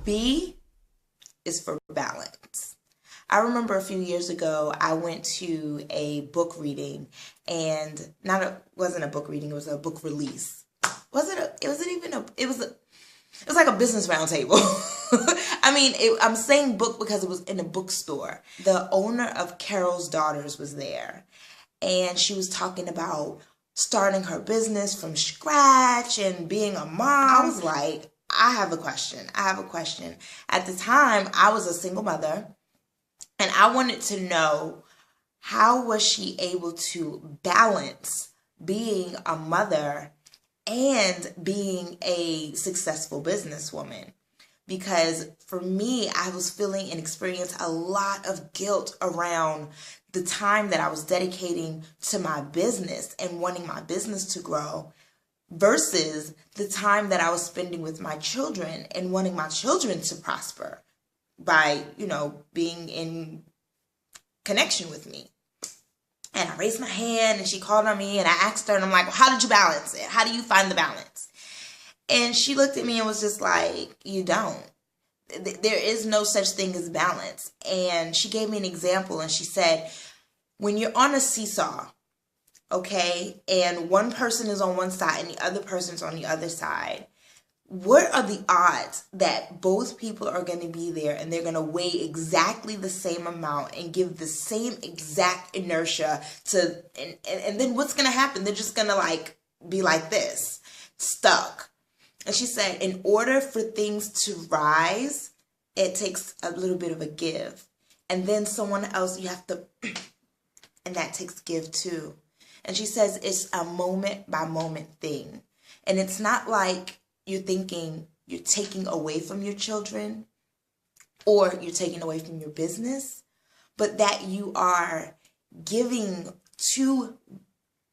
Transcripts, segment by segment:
B is for balance. I remember a few years ago, I went to a book reading, and wasn't a book reading, it was a book release. It was like a business roundtable. I mean, I'm saying book because it was in a bookstore. The owner of Carol's Daughters was there, and she was talking about starting her business from scratch and being a mom. I was like, I have a question. At the time, I was a single mother, and I wanted to know, how was she able to balance being a mother and being a successful businesswoman? Because for me, I was feeling and experiencing a lot of guilt around the time that I was dedicating to my business and wanting my business to grow versus the time that I was spending with my children and wanting my children to prosper by, being in connection with me. And I raised my hand, and she called on me, and I asked her, and I'm like, well, how did you balance it? How do you find the balance? And she looked at me and was just like, you don't. There is no such thing as balance. And she gave me an example, and she said, when you're on a seesaw, okay, and one person is on one side and the other person's on the other side, what are the odds that both people are going to be there and they're going to weigh exactly the same amount and give the same exact inertia to, and then what's going to happen? They're just going to be like this, stuck. And she said, in order for things to rise, it takes a little bit of a give. And then someone else, you have to, and that takes give too. And she says it's a moment by moment thing. And it's not like you're thinking you're taking away from your children or you're taking away from your business, but that you are giving to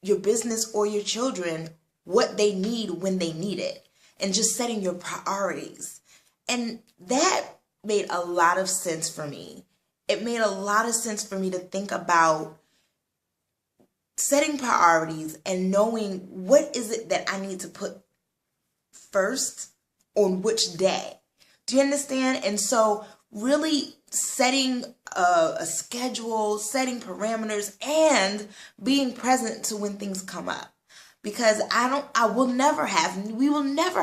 your business or your children what they need when they need it, and just setting your priorities. And that made a lot of sense for me. It made a lot of sense for me to think about setting priorities and knowing what is it that I need to put first on which day. Do you understand? And so really setting a schedule, setting parameters, and being present to when things come up. Because we will never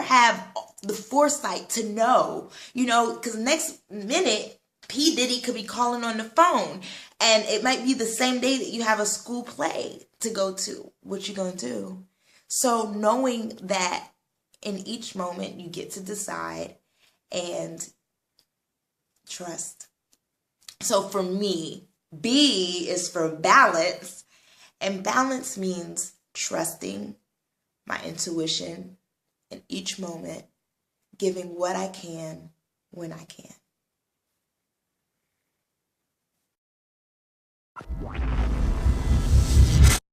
have the foresight to know, because next minute, P. Diddy could be calling on the phone, and it might be the same day that you have a school play to go to. What you gonna do? So knowing that in each moment you get to decide and trust. So for me, B is for balance, and balance means trusting my intuition in each moment, giving what I can when I can.